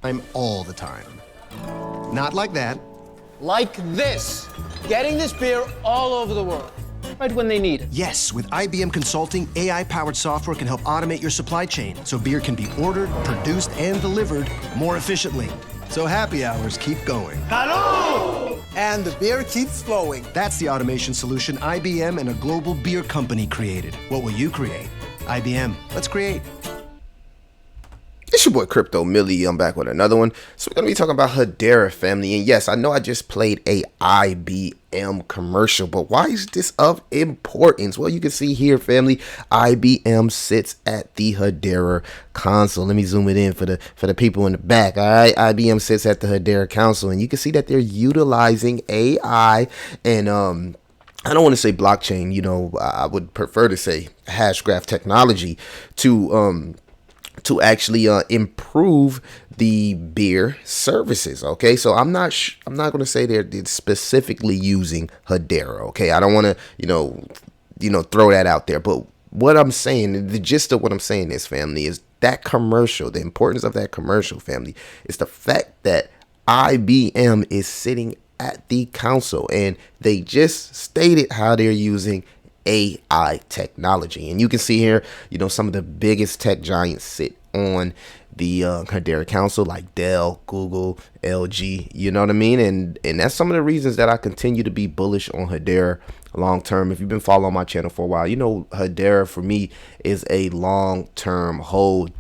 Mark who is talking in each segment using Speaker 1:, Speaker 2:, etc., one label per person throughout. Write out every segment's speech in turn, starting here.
Speaker 1: I'm all the time. Not like that.
Speaker 2: Like this. Getting this beer all over the world. Right when they need it.
Speaker 1: Yes, with IBM Consulting, AI-powered software can help automate your supply chain so beer can be ordered, produced, and delivered more efficiently. So happy hours keep going.
Speaker 3: And the beer keeps flowing.
Speaker 1: That's the automation solution IBM and a global beer company created. What will you create? IBM. Let's create.
Speaker 4: It's your boy Crypto Millie. I'm back with another one. So we're going to be talking about Hedera, family. And yes, I know I just played a IBM commercial, but why is this of importance? Well, you can see here, family, IBM sits at the Hedera console. Let me zoom it in for the people in the back. All right, IBM sits at the Hedera console, and you can see that they're utilizing AI and I don't want to say blockchain, you know, I would prefer to say Hashgraph technology to actually improve the beer services. Okay, so I'm not going to say they're specifically using Hedera. Okay, I don't want to you know throw that out there, but what I'm saying, the gist of what I'm saying is, family, is that commercial, the importance of that commercial, family, is the fact that IBM is sitting at the console and they just stated how they're using AI technology. And you can see here, you know, some of the biggest tech giants sit on the Hedera console, like Dell, Google, LG, you know what I mean? And that's some of the reasons that I continue to be bullish on Hedera long term. If you've been following my channel for a while, you know Hedera for me is a long term hold.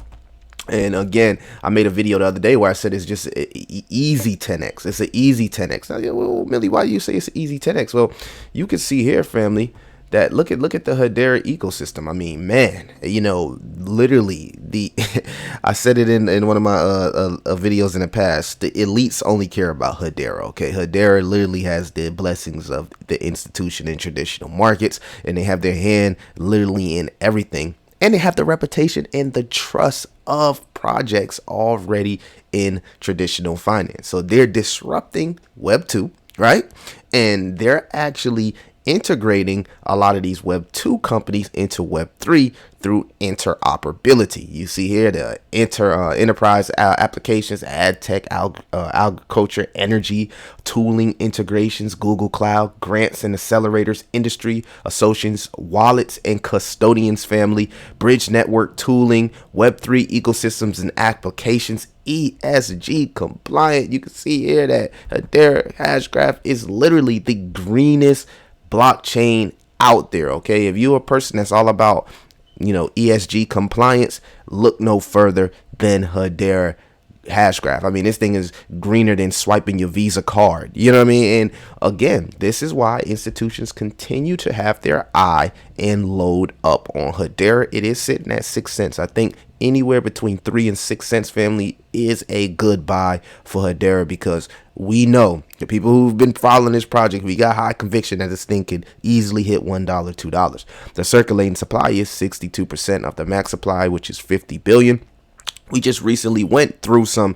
Speaker 4: And again, I made a video the other day where I said it's just easy 10x. It's an easy 10x. Now, well, Millie, why do you say it's an easy 10x? Well, you can see here, family, that look at the Hedera ecosystem. I mean, man, you know, literally I said it in one of my videos in the past. The elites only care about Hedera. Okay, Hedera literally has the blessings of the institution and traditional markets, and they have their hand literally in everything. And they have the reputation and the trust of projects already in traditional finance. So they're disrupting Web 2, right? And they're actually integrating a lot of these Web 2 companies into Web 3 through interoperability. You see here the enterprise applications, ad tech, agriculture, energy, tooling integrations, Google Cloud, grants and accelerators, industry associations, wallets and custodians, family, bridge network tooling, Web 3 ecosystems and applications, ESG compliant. You can see here that Hedera Hashgraph is literally the greenest blockchain out there. Okay, if you're a person that's all about, you know, ESG compliance, look no further than Hedera Hashgraph. I mean, this thing is greener than swiping your Visa card. You know what I mean? And again, this is why institutions continue to have their eye and load up on Hedera. It is sitting at 6 cents. I think anywhere between 3 and 6 cents, family, is a good buy for Hedera, because we know the people who've been following this project, we got high conviction that this thing could easily hit $1, $2. The circulating supply is 62% of the max supply, which is 50 billion. We just recently went through some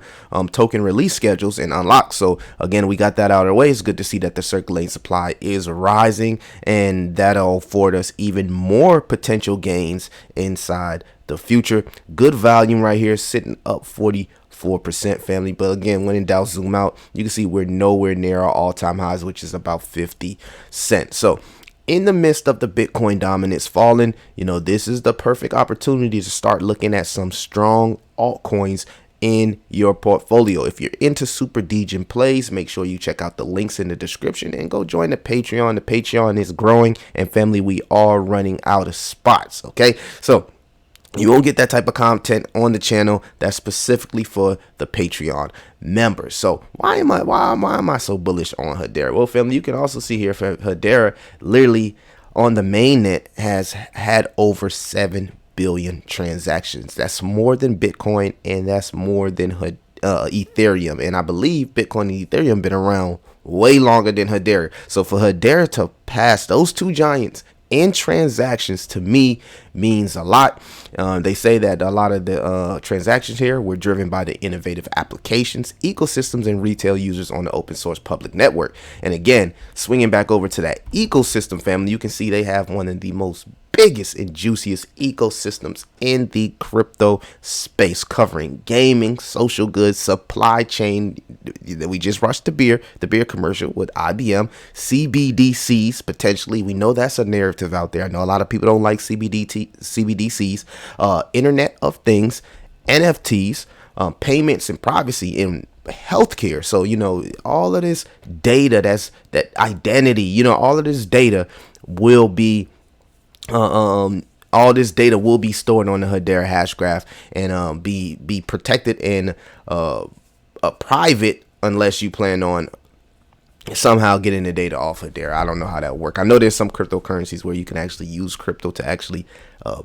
Speaker 4: token release schedules and unlocks. So again, we got that out of the way. It's good to see that the circulating supply is rising, and that'll afford us even more potential gains inside the future. Good volume right here, sitting up 44%, family. But again, when in doubt, zoom out. You can see we're nowhere near our all-time highs, which is about 50 cents. So in the midst of the Bitcoin dominance falling, you know, this is the perfect opportunity to start looking at some strong altcoins in your portfolio. If you're into super degen plays, make sure you check out the links in the description and go join the Patreon. The Patreon is growing, and family, we are running out of spots. Okay, so you won't get that type of content on the channel that's specifically for the Patreon members. So why am I so bullish on Hedera? Well, family, you can also see here for Hedera, literally on the mainnet has had over 7 billion transactions. That's more than Bitcoin, and that's more than Ethereum. And I believe Bitcoin and Ethereum been around way longer than Hedera. So for Hedera to pass those two giants in transactions, to me, means a lot. They say that a lot of the transactions here were driven by the innovative applications, ecosystems, and retail users on the open source public network. And again, swinging back over to that ecosystem family, you can see they have one of the most biggest and juiciest ecosystems in the crypto space, covering gaming, social goods, supply chain. We just watched the beer commercial with IBM, CBDCs potentially. We know that's a narrative out there. I know a lot of people don't like CBDCs, Internet of Things, NFTs, payments and privacy in healthcare. So, you know, all of this data, that identity, all of this data will be all this data will be stored on the Hedera Hashgraph and be protected in a private, unless you plan on somehow getting the data off Hedera. I don't know how that works. I know there's some cryptocurrencies where you can actually use crypto to actually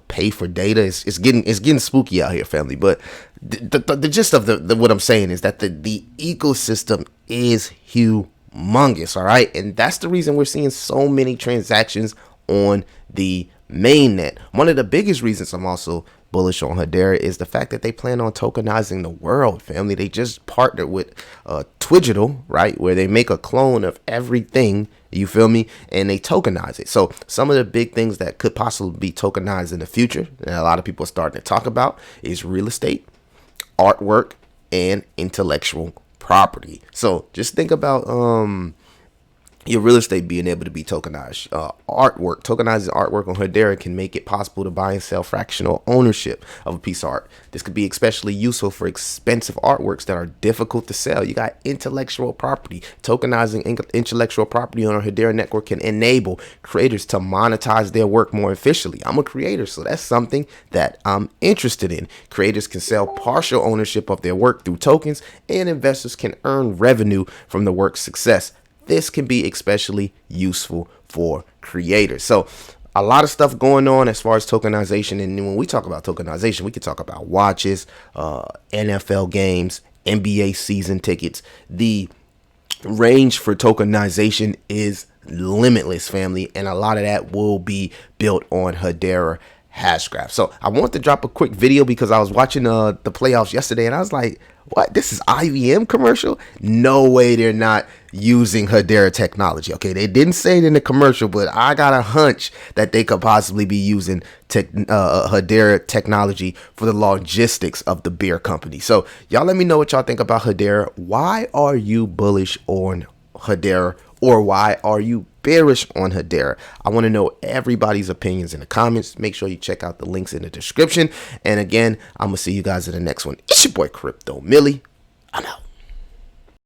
Speaker 4: pay for data. It's getting spooky out here, family. But the gist of the what I'm saying is that the ecosystem is humongous. All right, and that's the reason we're seeing so many transactions on the mainnet. One of the biggest reasons I'm also bullish on Hedera is the fact that they plan on tokenizing the world, family. They just partnered with Twigital, right, where they make a clone of everything, you feel me, and they tokenize it. So some of the big things that could possibly be tokenized in the future, and a lot of people are starting to talk about, is real estate, artwork, and intellectual property. So just think about your real estate being able to be tokenized. Artwork, tokenizing artwork on Hedera can make it possible to buy and sell fractional ownership of a piece of art. This could be especially useful for expensive artworks that are difficult to sell. You got intellectual property. Tokenizing intellectual property on a Hedera network can enable creators to monetize their work more efficiently. I'm a creator, so that's something that I'm interested in. Creators can sell partial ownership of their work through tokens, and investors can earn revenue from the work's success. This can be especially useful for creators. So a lot of stuff going on as far as tokenization. And when we talk about tokenization, we can talk about watches, NFL games, NBA season tickets. The range for tokenization is limitless, family. And a lot of that will be built on Hedera Hashgraph. So I want to drop a quick video because I was watching the playoffs yesterday and I was like, what? This is IBM commercial? No way they're not using Hedera technology. Okay, they didn't say it in the commercial, but I got a hunch that they could possibly be using Hedera technology for the logistics of the beer company. So y'all let me know what y'all think about Hedera. Why are you bullish on Hedera, or why are you bearish on Hedera? I want to know everybody's opinions in the comments. Make sure you check out the links in the description. And again, I'm going to see you guys in the next one. It's your boy Crypto Millie. I'm out.